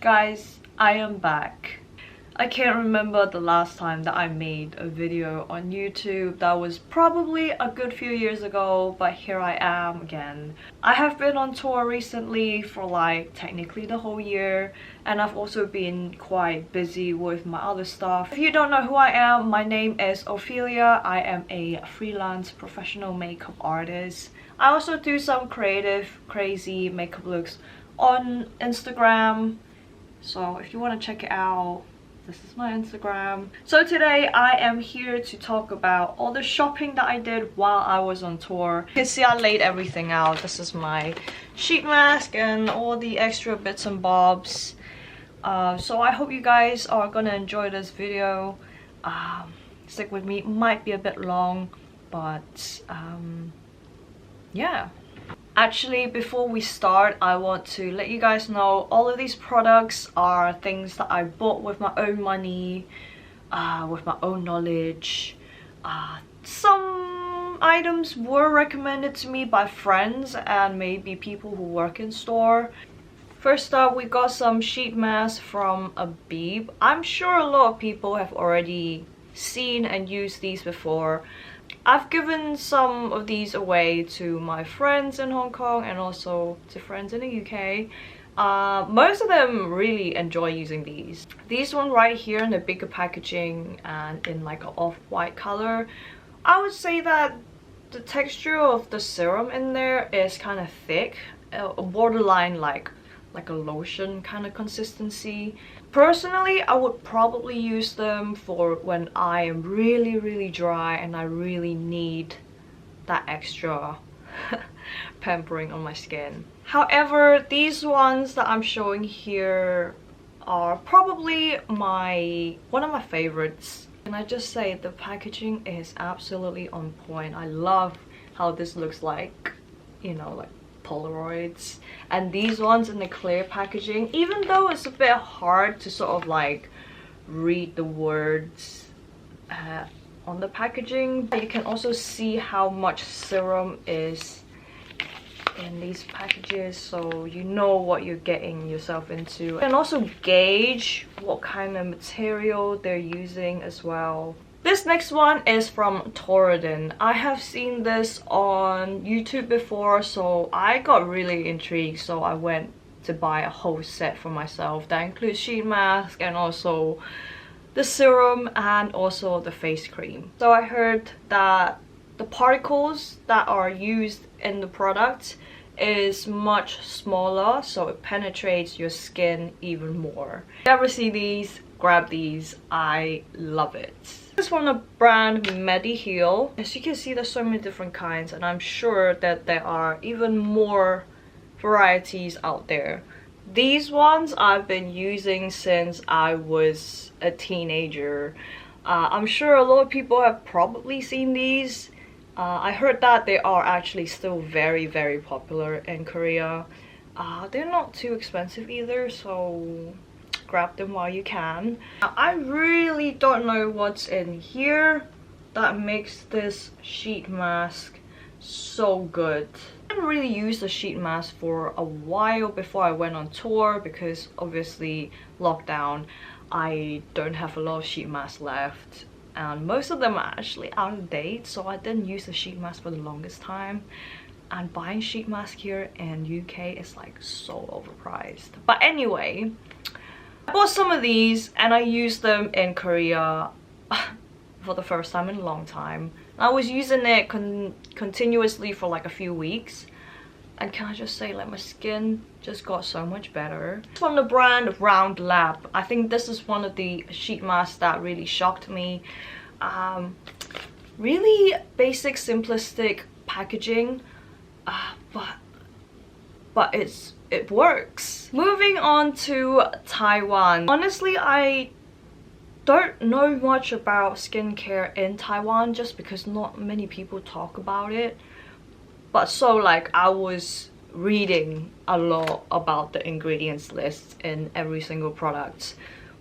Guys, I am back. I can't remember the last time that I made a video on YouTube. That was probably a good few years ago, but here I am again. I have been on tour recently for like technically the whole year, and I've also been quite busy with my other stuff. If you don't know who I am, my name is Ophelia. I am a freelance professional makeup artist. I also do some creative, crazy makeup looks on Instagram. So if you want to check it out, this is my Instagram. So today I am here to talk about all the shopping that I did while I was on tour. You can see I laid everything out. This is my sheet mask and all the extra bits and bobs. So I hope you guys are gonna enjoy this video. Stick with me. It might be a bit long, but yeah. Actually, before we start, I want to let you guys know all of these products are things that I bought with my own money, with my own knowledge. Some items were recommended to me by friends and maybe people who work in store. First up, we got some sheet masks from Abib. I'm sure a lot of people have already seen and used these before. I've given some of these away to my friends in Hong Kong and also to friends in the UK. Most of them really enjoy using these. These one right here in the bigger packaging and in like an off-white color. I would say that the texture of the serum in there is kind of thick, borderline like a lotion kind of consistency. Personally, I would probably use them for when I am really dry and I really need that extra pampering on my skin. However, these ones that I'm showing here are probably one of my favorites. Can I just say the packaging is absolutely on point. I love how this looks like, you know, like Polaroids. And these ones in the clear packaging, even though it's a bit hard to sort of like read the words on the packaging, you can also see how much serum is in these packages, so you know what you're getting yourself into, and also gauge what kind of material they're using as well. This next one is from Torridon. I have seen this on YouTube before, so I got really intrigued, so I went to buy a whole set for myself that includes sheet mask and also the serum and also the face cream. So I heard that the particles that are used in the product is much smaller, so it penetrates your skin even more. If you ever see these, grab these. I love it. This is from the brand Mediheal. As you can see, there's so many different kinds, and I'm sure that there are even more varieties out there. These ones I've been using since I was a teenager. I'm sure a lot of people have probably seen these. I heard that they are actually still very popular in Korea. They're not too expensive either, so grab them while you can. Now, I really don't know what's in here that makes this sheet mask so good. I didn't really use the sheet mask for a while before I went on tour because obviously lockdown, I don't have a lot of sheet masks left and most of them are actually out of date, so I didn't use the sheet mask for the longest time. And buying sheet mask here in UK is like so overpriced. But anyway, I bought some of these and I used them in Korea for the first time in a long time. I was using it continuously for like a few weeks, and can I just say, like, my skin just got so much better. It's from the brand Round Lab. I think this is one of the sheet masks that really shocked me. Really basic, simplistic packaging, but it works. Moving on to Taiwan. Honestly, I don't know much about skincare in Taiwan just because not many people talk about it. But so like I was reading a lot about the ingredients list in every single product.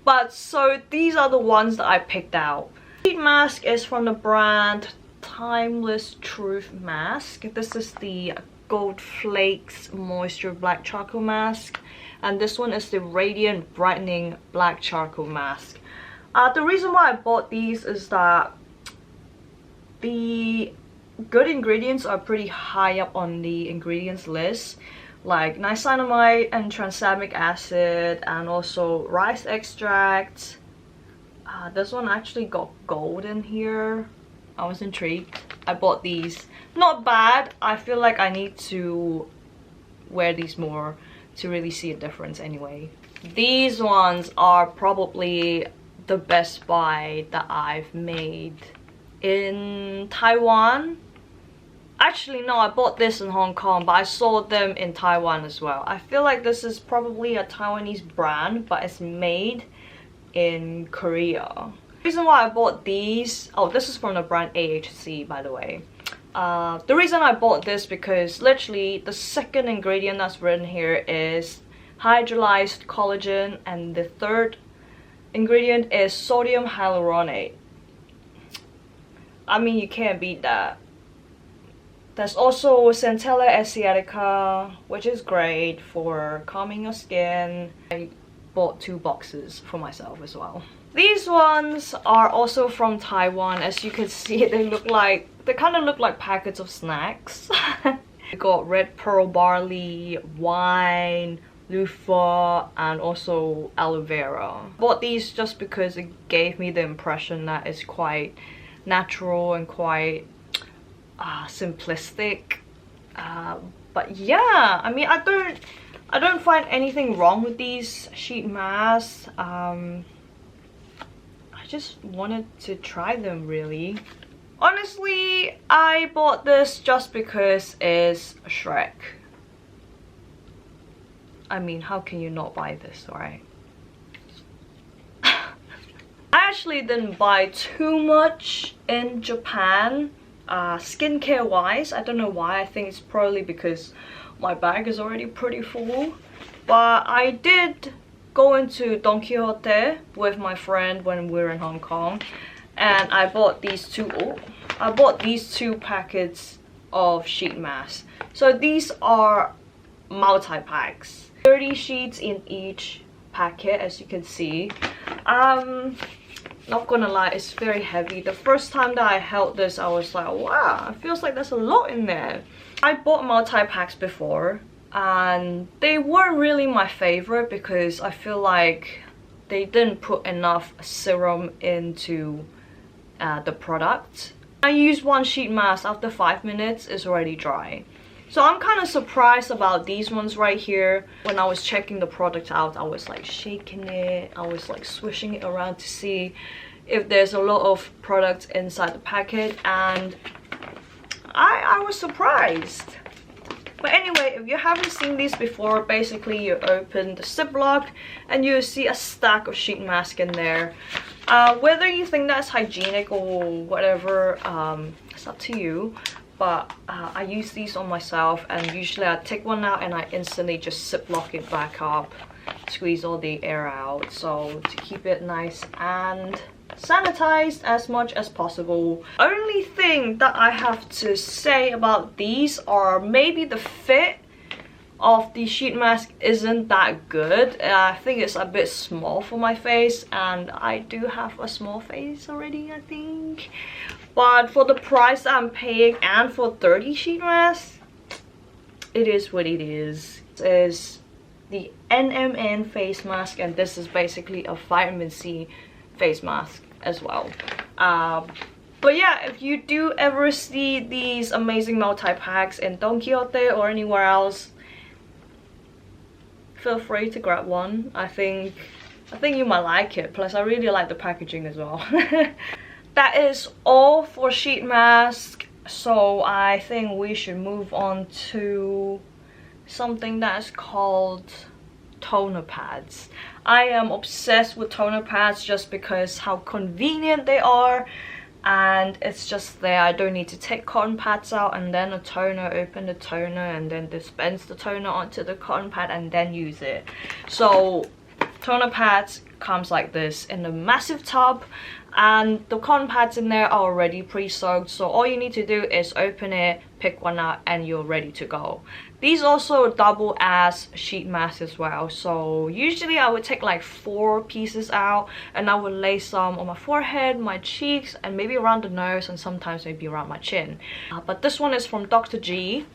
But so these are the ones that I picked out. Sheet mask is from the brand Timeless Truth Mask. This is the Gold Flakes Moisture Black Charcoal Mask, and this one is the Radiant Brightening Black Charcoal Mask. The reason why I bought these is that the good ingredients are pretty high up on the ingredients list, like niacinamide and tranexamic acid, and also rice extract. This one actually got gold in here. I was intrigued. I bought these. Not bad. I feel like I need to wear these more to really see a difference anyway. These ones are probably the best buy that I've made in Taiwan. Actually, no, I bought this in Hong Kong, but I saw them in Taiwan as well. I feel like this is probably a Taiwanese brand, but it's made in Korea. The reason why I bought these, oh, this is from the brand AHC, by the way. The reason I bought this because literally the second ingredient that's written here is hydrolyzed collagen, and the third ingredient is sodium hyaluronate. I mean, you can't beat that. There's also Centella asiatica, which is great for calming your skin. I bought 2 boxes for myself as well. These ones are also from Taiwan. As you can see, they kind of look like packets of snacks. We got red pearl barley, wine, loofah, and also aloe vera. Bought these just because it gave me the impression that it's quite natural and quite simplistic. But yeah, I mean, I don't find anything wrong with these sheet masks. I just wanted to try them really. Honestly, I bought this just because it's Shrek. I mean, how can you not buy this, right? I actually didn't buy too much in Japan, skincare wise. I don't know why. I think it's probably because my bag is already pretty full. But I did go into Don Quixote with my friend when we were in Hong Kong, and I bought these two packets of sheet masks. So these are multi-packs, 30 sheets in each packet, as you can see. Not gonna lie, it's very heavy. The first time that I held this, I was like, wow, it feels like there's a lot in there. I bought multi-packs before, and they weren't really my favorite because I feel like they didn't put enough serum into the product. I used one sheet mask, after 5 minutes it's already dry. So I'm kind of surprised about these ones right here. When I was checking the product out, I was like shaking it, I was like swishing it around to see if there's a lot of product inside the packet, and I was surprised. But anyway, if you haven't seen these before, basically you open the Ziploc and you see a stack of sheet mask in there. Whether you think that's hygienic or whatever, it's up to you. But I use these on myself, and usually I take one out and I instantly just Ziploc it back up, squeeze all the air out, so to keep it nice and sanitized as much as possible. Only thing that I have to say about these are maybe the fit of the sheet mask isn't that good. I think it's a bit small for my face, and I do have a small face already, I think. But for the price that I'm paying and for 30 sheet masks, it is what it is. This is the NMN face mask, and this is basically a vitamin C face mask as well. But yeah, if you do ever see these amazing multi-packs in Don Quixote or anywhere else, feel free to grab one. I think you might like it. Plus, I really like the packaging as well. That is all for sheet mask. So I think we should move on to something that's called toner pads. I am obsessed with toner pads just because how convenient they are, and it's just there. I don't need to take cotton pads out and then a toner, open the toner and then dispense the toner onto the cotton pad and then use it. So toner pads comes like this in a massive tub, and the cotton pads in there are already pre-soaked, so all you need to do is open it, pick one out and you're ready to go. These also double as sheet mask as well, so usually I would take like 4 pieces out and I would lay some on my forehead, my cheeks, and maybe around the nose, and sometimes maybe around my chin. But this one is from Dr. G.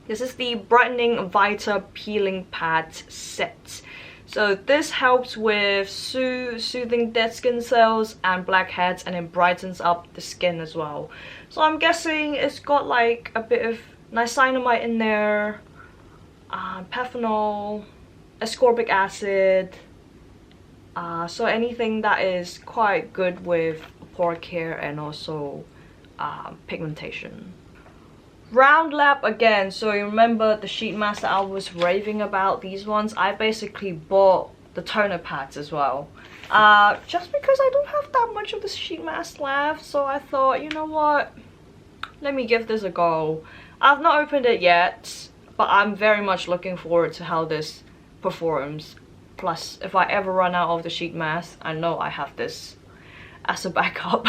This is the Brightening Vita Peeling Pad set. So this helps with soothing dead skin cells and blackheads, and it brightens up the skin as well. So I'm guessing it's got like a bit of niacinamide in there, phenol, ascorbic acid, so anything that is quite good with pore care and also pigmentation. Round lap again. So you remember the sheet mask that I was raving about, these ones? I basically bought the toner pads as well, just because I don't have that much of the sheet mask left. So I thought, you know what, let me give this a go. I've not opened it yet, but I'm very much looking forward to how this performs. Plus, if I ever run out of the sheet mask, I know I have this as a backup.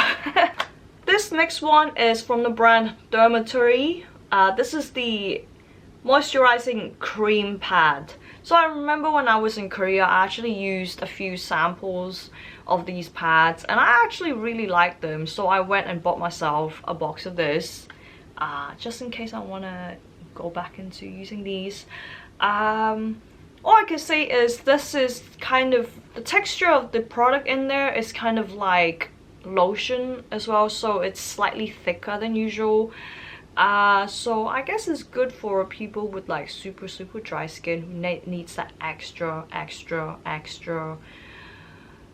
This next one is from the brand Dermatory. This is the moisturizing cream pad. So I remember when I was in Korea, I actually used a few samples of these pads and I actually really liked them. So I went and bought myself a box of this, just in case I want to go back into using these. All I can say is this is kind of, the texture of the product in there is kind of like lotion as well, so it's slightly thicker than usual. So I guess it's good for people with like super dry skin who needs that extra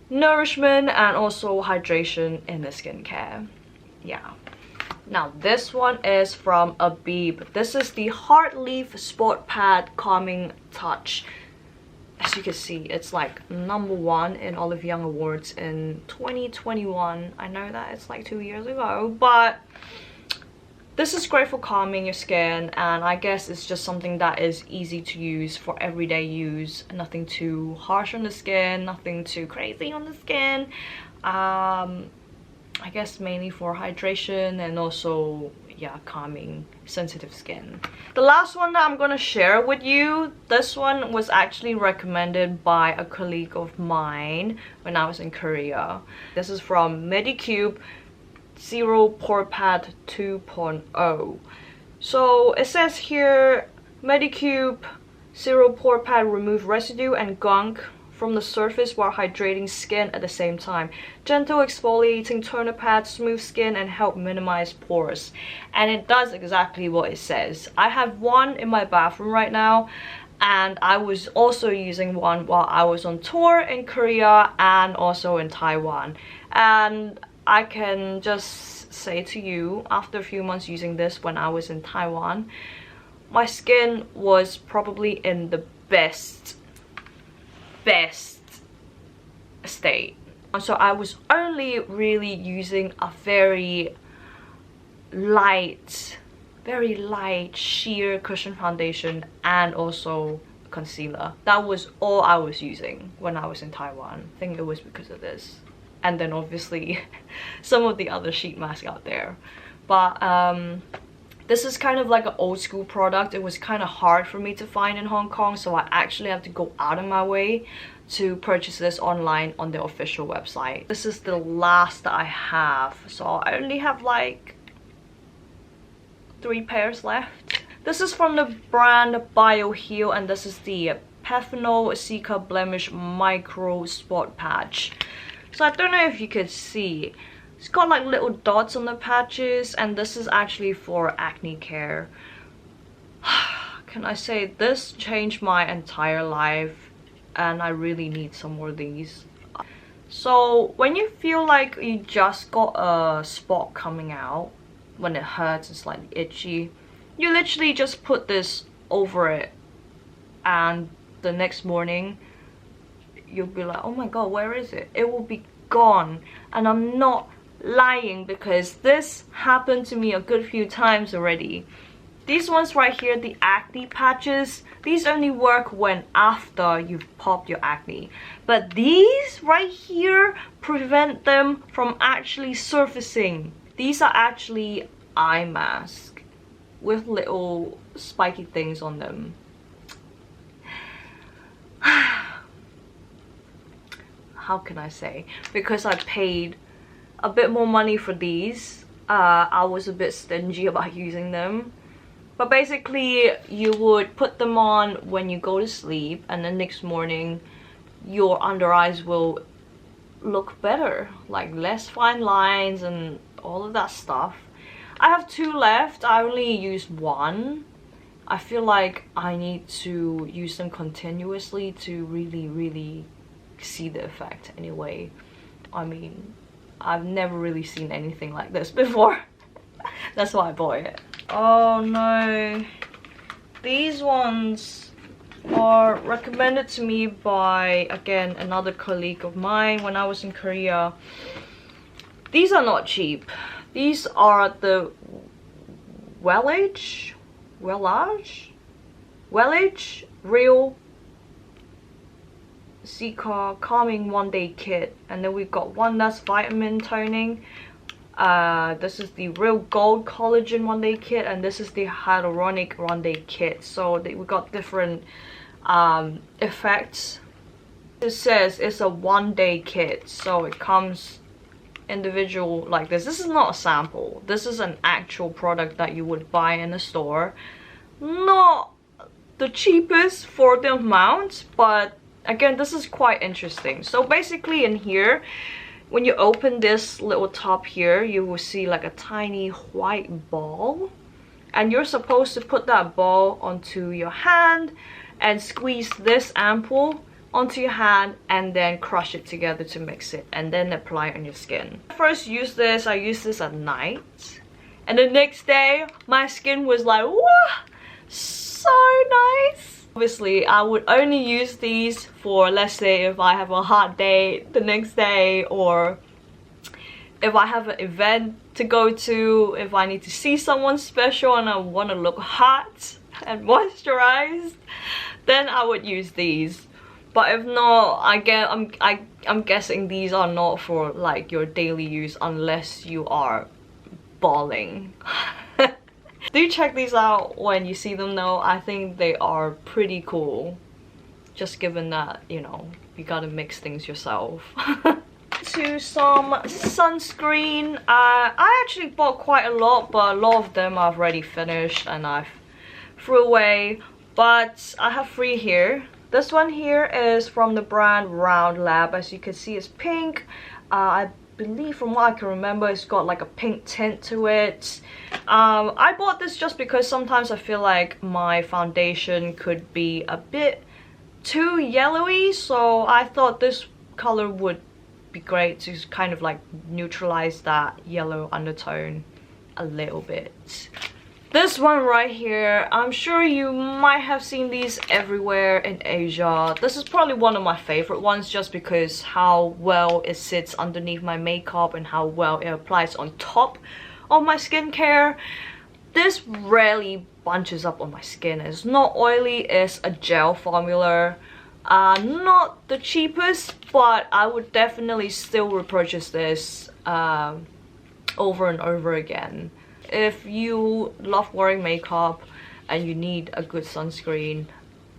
nourishment and also hydration in the skincare. Yeah. Now this one is from Abib. This is the Heart Leaf Sport Pad Calming Touch. As you can see, it's like #1 in Olive Young Awards in 2021. I know that it's like 2 years ago, but this is great for calming your skin, and I guess it's just something that is easy to use for everyday use. Nothing too harsh on the skin, nothing too crazy on the skin. I guess mainly for hydration and also, yeah, calming sensitive skin. The last one that I'm gonna share with you, this one was actually recommended by a colleague of mine when I was in Korea. This is from Medicube Zero Pore Pad 2.0. So it says here, Medicube Zero Pore Pad remove residue and gunk from the surface while hydrating skin at the same time. Gentle exfoliating toner pad, smooth skin, and help minimize pores. And it does exactly what it says. I have one in my bathroom right now, and I was also using one while I was on tour in Korea and also in Taiwan. And I can just say to you, after a few months using this when I was in Taiwan, my skin was probably in the best state. So I was only really using a very light sheer cushion foundation and also concealer. That was all I was using when I was in Taiwan. I think it was because of this, and then obviously some of the other sheet masks out there. But this is kind of like an old school product. It was kind of hard for me to find in Hong Kong, so I actually have to go out of my way to purchase this online on the official website. This is the last that I have, so I only have like 3 pairs left. This is from the brand BioHeal, and this is the Phenol Cica Blemish Micro Spot Patch. So I don't know if you could see, it's got like little dots on the patches, and this is actually for acne care. Can I say, this changed my entire life, and I really need some more of these. So when you feel like you just got a spot coming out, when it hurts and slightly itchy, you literally just put this over it, and the next morning you'll be like, oh my god, where is it? It will be gone. And I'm not lying, because this happened to me a good few times already. These ones right here, the acne patches, these only work when after you've popped your acne, but these right here prevent them from actually surfacing. These are actually eye masks, with little spiky things on them. How can I say? Because I paid a bit more money for these, I was a bit stingy about using them. But basically, you would put them on when you go to sleep, and the next morning your under eyes will look better, like less fine lines and all of that stuff. I have 2 left. I only used 1. I feel like I need to use them continuously to really see the effect anyway. I mean, I've never really seen anything like this before. That's why I bought it. Oh no, these ones are recommended to me by, again, another colleague of mine when I was in Korea. These are not cheap. These are the Wellage Real Cica Calming One Day Kit, and then we've got one that's vitamin toning. This is the Real Gold Collagen One Day Kit, and this is the Hyaluronic One Day Kit. So we got different effects. It says it's a 1-day kit, so it comes individual like this. This is not a sample. This is an actual product that you would buy in a store. Not the cheapest for the amount, but again, this is quite interesting. So basically in here, when you open this little top here, you will see like a tiny white ball, and you're supposed to put that ball onto your hand and squeeze this ampoule onto your hand and then crush it together to mix it, and then apply it on your skin. First use this, I used this at night, and the next day my skin was like, wow, so nice. Obviously, I would only use these for, let's say, if I have a hot day the next day, or if I have an event to go to, if I need to see someone special and I want to look hot and moisturized, then I would use these. But if not, I'm guessing these are not for like your daily use unless you are balling. Do check these out when you see them though. I think they are pretty cool. Just given that, you know, you gotta mix things yourself. To some sunscreen. I actually bought quite a lot, but a lot of them I've already finished and I've threw away. But I have 3 here. This one here is from the brand Round Lab. As you can see, it's pink. I believe, from what I can remember, it's got like a pink tint to it. I bought this just because sometimes I feel like my foundation could be a bit too yellowy, so I thought this color would be great to kind of like neutralize that yellow undertone a little bit. This one right here, I'm sure you might have seen these everywhere in Asia. This is probably one of my favorite ones just because how well it sits underneath my makeup and how well it applies on top of my skincare. This rarely bunches up on my skin. It's not oily, it's a gel formula. Not the cheapest, but I would definitely still repurchase this over and over again. If you love wearing makeup and you need a good sunscreen,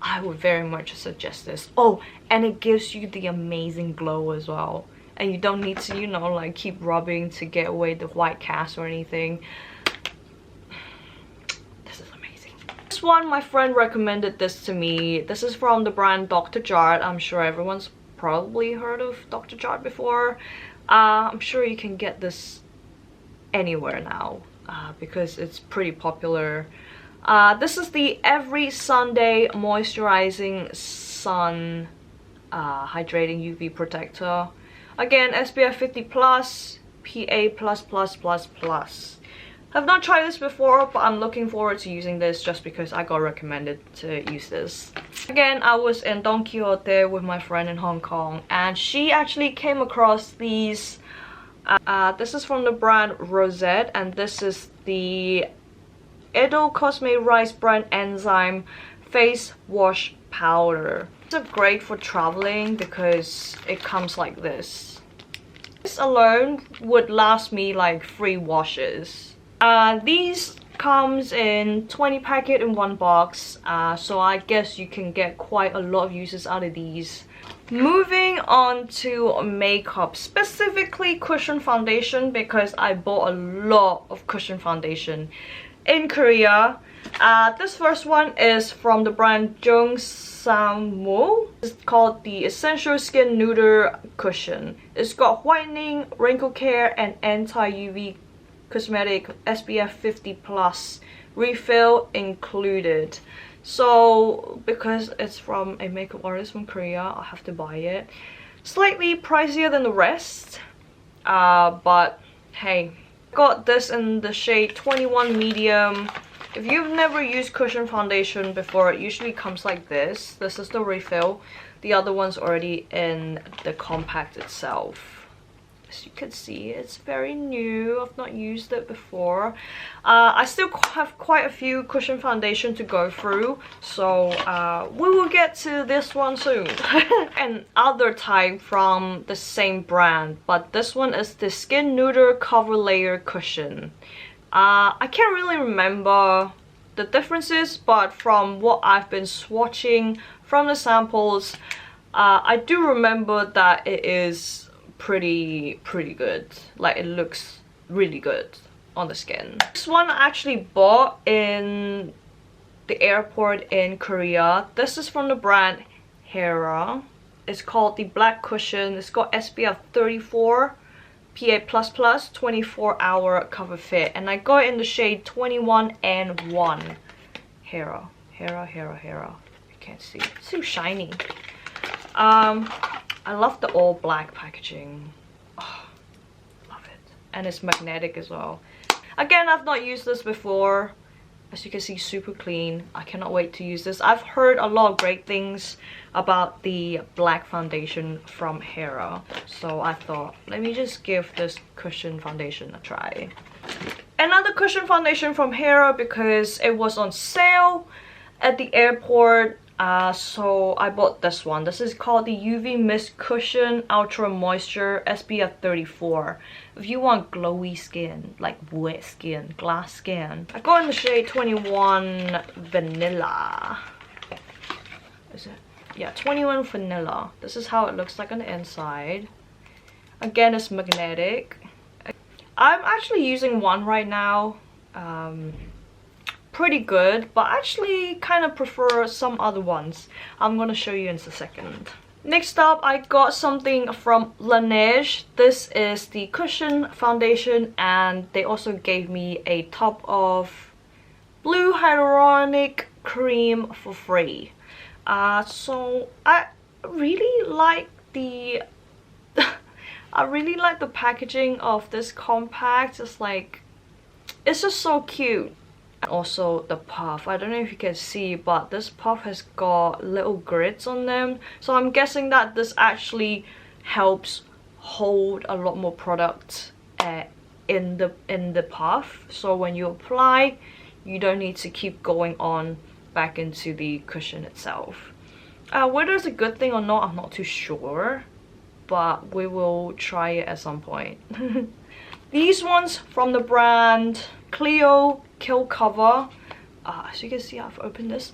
I would very much suggest this. Oh, and it gives you the amazing glow as well. And you don't need to, you know, like keep rubbing to get away the white cast or anything. This is amazing. This one, my friend recommended this to me. This is from the brand Dr. Jart. I'm sure everyone's probably heard of Dr. Jart before. I'm sure you can get this anywhere now. Because it's pretty popular. This is the Every Sunday Moisturizing Sun Hydrating UV Protector. Again, SPF 50+, PA++++. I've not tried this before, but I'm looking forward to using this just because I got recommended to use this. Again, I was in Don Quixote with my friend in Hong Kong, and she actually came across these. This is from the brand Rosette, and this is the Edo Cosme Rice Brand Enzyme Face Wash Powder. It's great for traveling because it comes like this. This alone would last me like 3 washes. These Comes in 20 packet in one box, so I guess you can get quite a lot of uses out of these. Moving on to makeup, specifically cushion foundation, because I bought a lot of cushion foundation in Korea. This first one is from the brand Jungsammu. It's called the Essential Skin Nude Cushion. It's got whitening, wrinkle care, and anti-UV cosmetic SPF 50+ refill included. So because it's from a makeup artist from Korea, I have to buy it. Slightly pricier than the rest, but hey, got this in the shade 21 medium. If you've never used cushion foundation before, it usually comes like this. This is the refill. The other one's already in the compact itself. As you can see, it's very new. I've not used it before. I still have quite a few cushion foundation to go through, so we will get to this one soon. Another type from the same brand, but this one is the Skin Nude Cover Layer Cushion. I can't really remember the differences, but from what I've been swatching from the samples, I do remember that it is pretty good. Like, it looks really good on the skin. This one I actually bought in the airport in Korea. This is from the brand Hera. It's called the Black Cushion. It's got SPF 34 PA++, 24-hour cover fit, and I got it in the shade 21 and 1. Hera. You can't see. It's so shiny. I love the all black packaging. Oh, love it. And it's magnetic as well. Again, I've not used this before. As you can see, super clean. I cannot wait to use this. I've heard a lot of great things about the black foundation from Hera. So I thought, let me just give this cushion foundation a try. Another cushion foundation from Hera because it was on sale at the airport. So I bought this one. This is called the UV Mist Cushion Ultra Moisture SPF 34. If you want glowy skin, like wet skin, glass skin. I got in the shade 21 Vanilla. Is it? Yeah, 21 Vanilla. This is how it looks like on the inside. Again, it's magnetic. I'm actually using one right now. Pretty good, but actually kind of prefer some other ones. I'm gonna show you in a second. Next up, I got something from Laneige. This is the cushion foundation, and they also gave me a top of blue hyaluronic cream for free. So I really like the I really like the packaging of this compact. It's just so cute. Also the puff, I don't know if you can see, but this puff has got little grids on them, so I'm guessing that this actually helps hold a lot more product in the puff, so when you apply you don't need to keep going on back into the cushion itself. Whether it's a good thing or not, I'm not too sure, but we will try it at some point. These ones from the brand Clio Killcover. As you can see, I've opened this.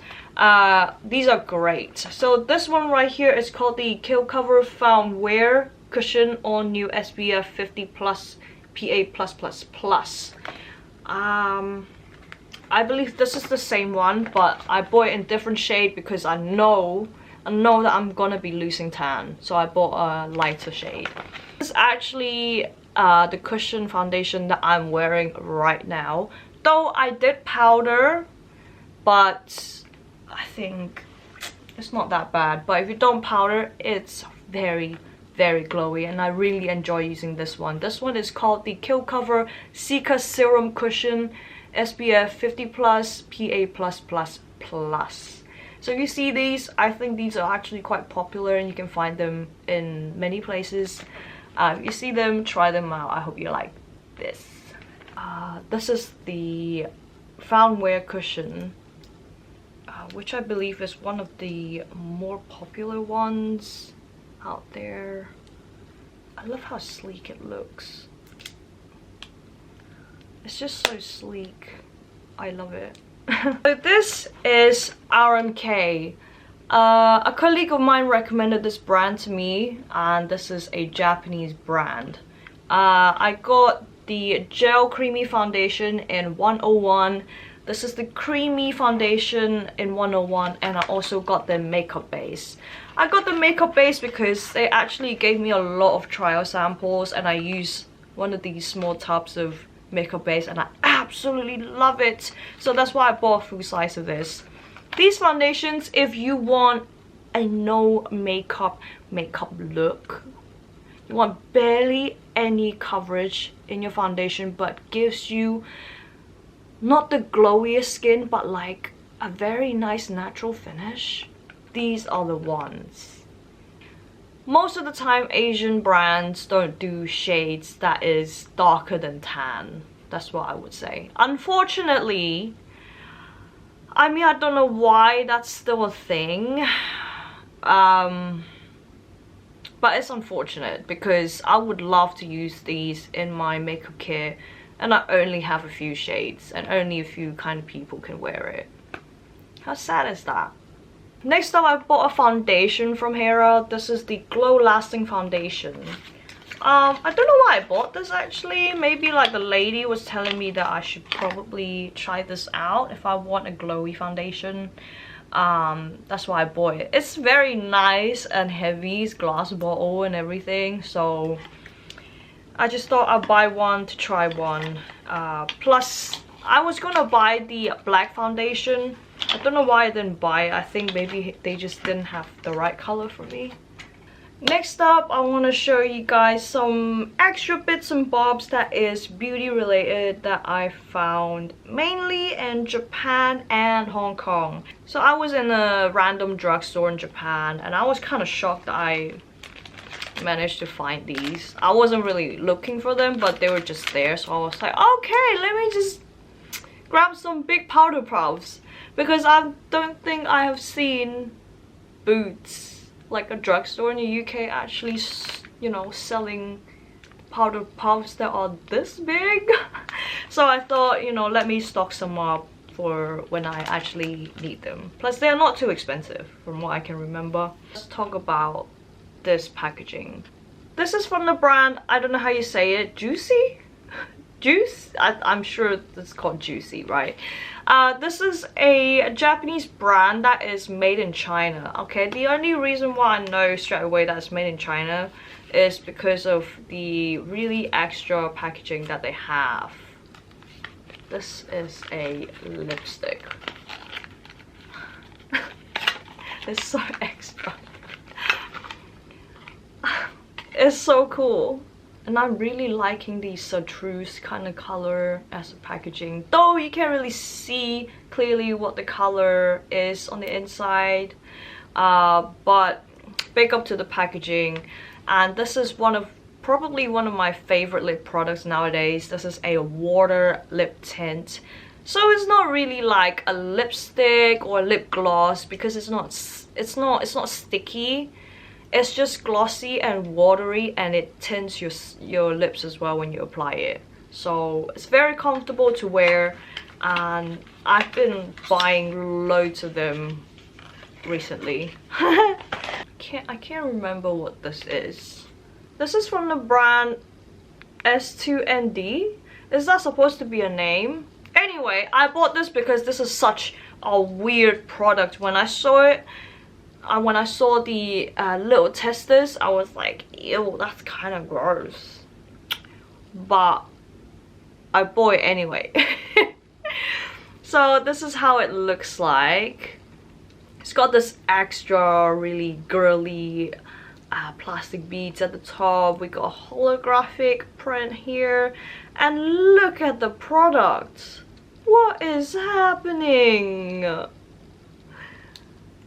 These are great. So this one right here is called the Killcover Found Wear Cushion All New SPF 50+ PA+++. I believe this is the same one, but I bought it in different shade because I know that I'm gonna be losing tan, so I bought a lighter shade. This is actually the cushion foundation that I'm wearing right now. Though I did powder, but I think it's not that bad. But if you don't powder, it's very glowy, and I really enjoy using this one. This one is called the Killcover Cica Serum Cushion SPF 50+ PA+++. So you see these, I think these are actually quite popular and you can find them in many places. If you see them, try them out. I hope you like this. This is the Found Wear Cushion, which I believe is one of the more popular ones out there. I love how sleek it looks. It's just so sleek. I love it. So this is RMK. A colleague of mine recommended this brand to me, and this is a Japanese brand. I got the gel creamy foundation in 101. This is the creamy foundation in 101, and I also got the makeup base. I got the makeup base because they actually gave me a lot of trial samples, and I use one of these small tubs of makeup base and I absolutely love it. So that's why I bought a full size of this. These foundations, if you want a no makeup look, you want barely any coverage in your foundation but gives you not the glowiest skin but like a very nice natural finish, these are the ones. Most of the time Asian brands don't do shades that is darker than tan. That's what I would say. Unfortunately, I mean, I don't know why that's still a thing. But it's unfortunate because I would love to use these in my makeup kit, and I only have a few shades and only a few kind of people can wear it. How sad is that? Next up, I bought a foundation from Hera. This is the Glow Lasting Foundation. I don't know why I bought this actually. Maybe like the lady was telling me that I should probably try this out if I want a glowy foundation. That's why I bought it. It's very nice and heavy. It's glass bottle and everything. So I just thought I'd buy one to try one. Plus, I was gonna buy the black foundation. I don't know why I didn't buy it. I think maybe they just didn't have the right color for me. Next up, I want to show you guys some extra bits and bobs that is beauty related that I found mainly in Japan and Hong Kong. So I was in a random drugstore in Japan and I was kind of shocked that I managed to find these. I wasn't really looking for them, but they were just there, so I was like, okay, let me just grab some big powder puffs, because I don't think I have seen Boots, like a drugstore in the UK, actually, you know, selling powder puffs that are this big. So I thought, you know, let me stock some up for when I actually need them. Plus they're not too expensive from what I can remember. Let's talk about this packaging. This is from the brand, I don't know how you say it, Juicy? Juice? I'm sure it's called Juicy, right? This is a Japanese brand that is made in China. Okay, the only reason why I know straight away that it's made in China is because of the really extra packaging that they have. This is a lipstick. It's so extra. It's so cool. And I'm really liking the chartreuse kind of color as a packaging. Though you can't really see clearly what the color is on the inside. But big up to the packaging. And this is probably one of my favorite lip products nowadays. This is a water lip tint. So it's not really like a lipstick or a lip gloss because it's not sticky. It's just glossy and watery, and it tints your lips as well when you apply it. So it's very comfortable to wear, and I've been buying loads of them recently. I can't remember what this is. This is from the brand S2ND. Is that supposed to be a name? Anyway, I bought this because this is such a weird product. When I saw it, when I saw the little testers, I was like, ew, that's kind of gross. But I bought it anyway. So this is how it looks like. It's got this extra really girly plastic beads at the top. We got a holographic print here. And look at the product. What is happening?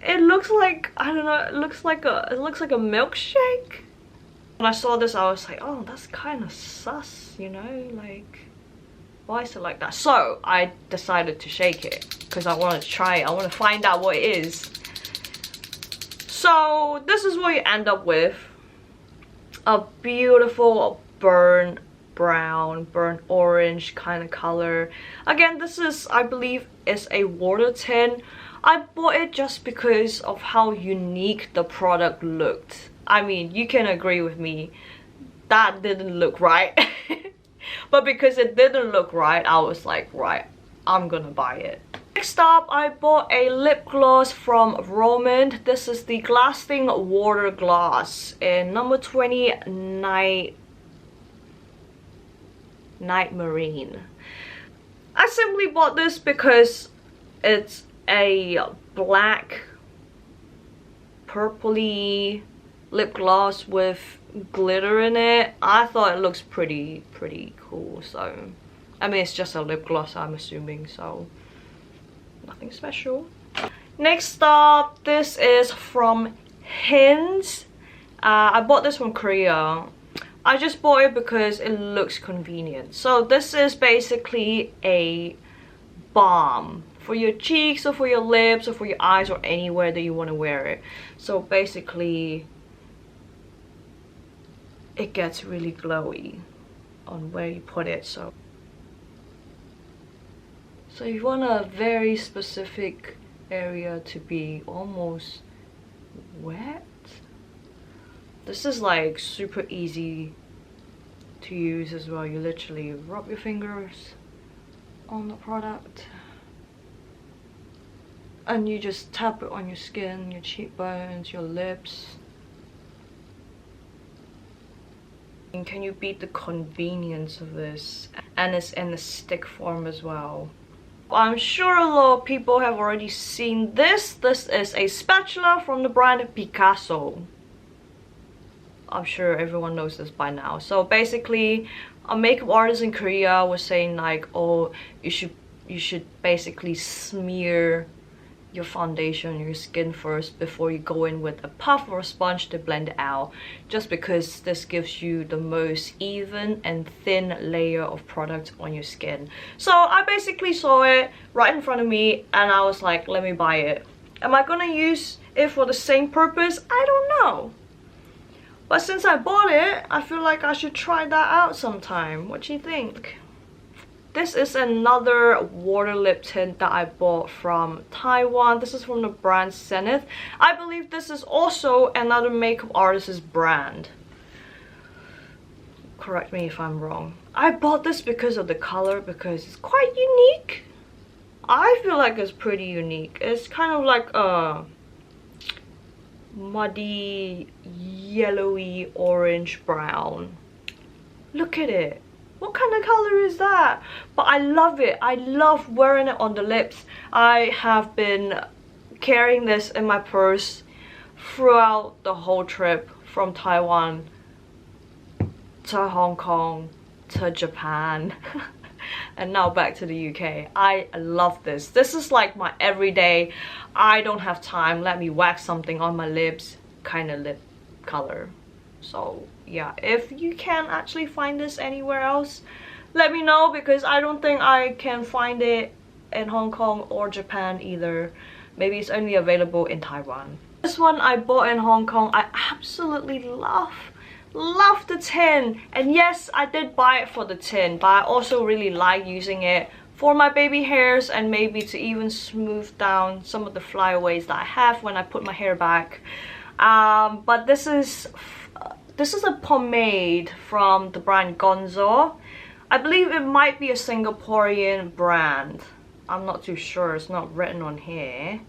It looks like, I don't know, it looks like a milkshake. When I saw this, I was like, oh, that's kind of sus, you know, like, why is it like that? So I decided to shake it because I want to try it. I want to find out what it is. So this is what you end up with. A beautiful burnt brown, burnt orange kind of color. Again, this is, I believe, is a water tint. I bought it just because of how unique the product looked. I mean, you can agree with me, that didn't look right. But because it didn't look right, I was like, right, I'm gonna buy it. Next up, I bought a lip gloss from Roman. This is the Lasting Water Gloss in number 20, Night Marine. I simply bought this because it's a black purpley lip gloss with glitter in it. I thought it looks pretty cool, so I mean, it's just a lip gloss, I'm assuming, so nothing special. Next up, this is from Hince. I bought this from Korea. I just bought it because it looks convenient. So this is basically a balm for your cheeks or for your lips or for your eyes or anywhere that you want to wear it. So basically it gets really glowy on where you put it. So you want a very specific area to be almost wet. This is like super easy to use as well. You literally rub your fingers on the product and you just tap it on your skin, your cheekbones, your lips. And can you beat the convenience of this? And it's in a stick form as well. I'm sure a lot of people have already seen this. This is a spatula from the brand Picasso. I'm sure everyone knows this by now. So basically, a makeup artist in Korea was saying like, oh, you should basically smear your foundation on your skin first before you go in with a puff or a sponge to blend it out, just because this gives you the most even and thin layer of product on your skin. So I basically saw it right in front of me and I was like, let me buy it. Am I gonna use it for the same purpose? I don't know. But since I bought it, I feel like I should try that out sometime. What do you think? This is another water lip tint that I bought from Taiwan. This is from the brand Zenith. I believe this is also another makeup artist's brand. Correct me if I'm wrong. I bought this because of the color, because it's quite unique. I feel like it's pretty unique. It's kind of like a muddy, yellowy, orange brown. Look at it. What kind of color is that? But I love it. I love wearing it on the lips. I have been carrying this in my purse throughout the whole trip from Taiwan to Hong Kong to Japan and now back to the UK. I love this. This is like my everyday, I don't have time, let me wax something on my lips kind of lip color. So yeah, if you can actually find this anywhere else, let me know, because I don't think I can find it in Hong Kong or Japan either. Maybe it's only available in Taiwan. This one I bought in Hong Kong. I absolutely love the tin, and yes, I did buy it for the tin, but I also really like using it for my baby hairs and maybe to even smooth down some of the flyaways that I have when I put my hair back. But this is a pomade from the brand Gonzo. I believe it might be a Singaporean brand. I'm not too sure, it's not written on here.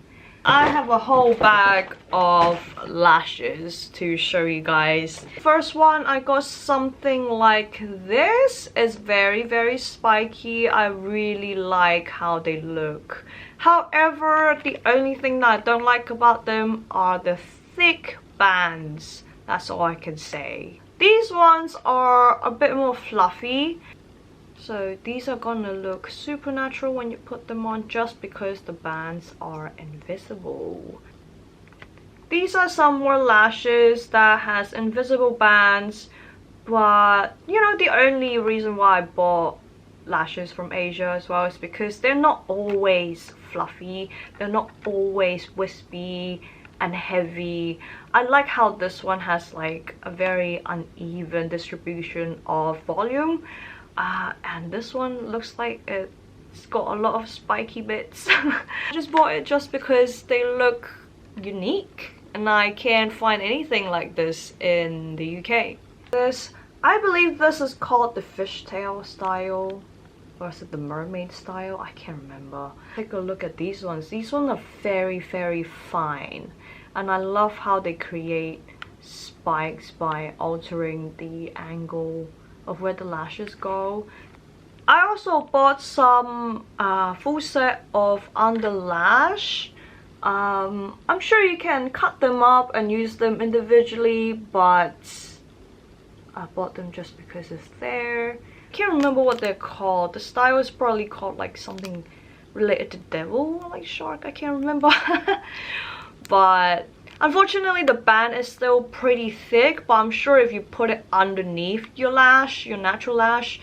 I have a whole bag of lashes to show you guys. First one, I got something like this. It's very spiky. I really like how they look. However, the only thing that I don't like about them are the thick bands. That's all I can say. These ones are a bit more fluffy. So these are gonna look super natural when you put them on, just because the bands are invisible. These are some more lashes that has invisible bands, but you know, the only reason why I bought lashes from Asia as well is because they're not always fluffy, they're not always wispy. and heavy. I like how this one has like a very uneven distribution of volume, and this one looks like it's got a lot of spiky bits. I just bought it just because they look unique and I can't find anything like this in the UK. I believe this is called the fishtail style, or is it the mermaid style? I can't remember. Take a look at these ones. These ones are very, very fine, and I love how they create spikes by altering the angle of where the lashes go. I also bought some full set of under lash. I'm sure you can cut them up and use them individually, but I bought them just because it's there. I can't remember what they're called. The style is probably called like something related to devil or like shark. I can't remember. But unfortunately the band is still pretty thick, but I'm sure if you put it underneath your lash, your natural lash,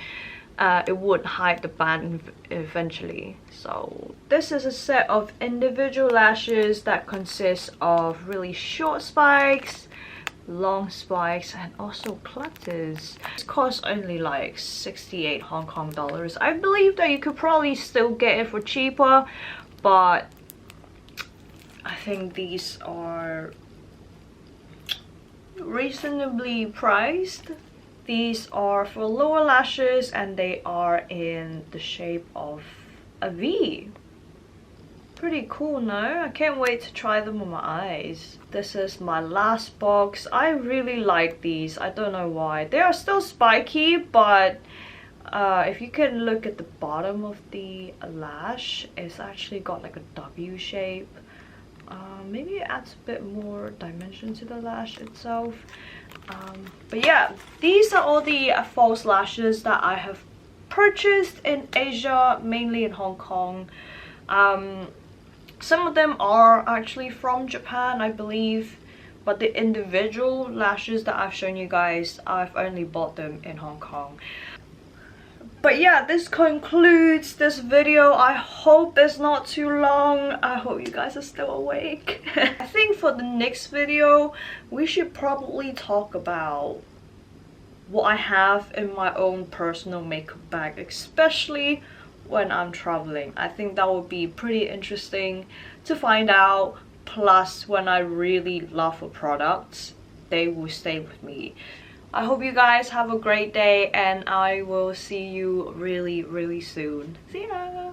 it would hide the band eventually. So this is a set of individual lashes that consists of really short spikes, long spikes, and also clutters. This costs only like 68 Hong Kong dollars. I believe that you could probably still get it for cheaper, but I think these are reasonably priced. These are for lower lashes and they are in the shape of a V. Pretty cool, no? I can't wait to try them on my eyes. This is my last box. I really like these. I don't know why. They are still spiky, but if you can look at the bottom of the lash, it's actually got like a W shape. Maybe it adds a bit more dimension to the lash itself. But yeah, these are all the false lashes that I have purchased in Asia, mainly in Hong Kong. Some of them are actually from Japan, I believe, but the individual lashes that I've shown you guys, I've only bought them in Hong Kong. But yeah, this concludes this video. I hope it's not too long. I hope you guys are still awake. I think for the next video, we should probably talk about what I have in my own personal makeup bag, especially when I'm traveling. I think that would be pretty interesting to find out. Plus, when I really love a product, they will stay with me. I hope you guys have a great day and I will see you really, really soon. See ya!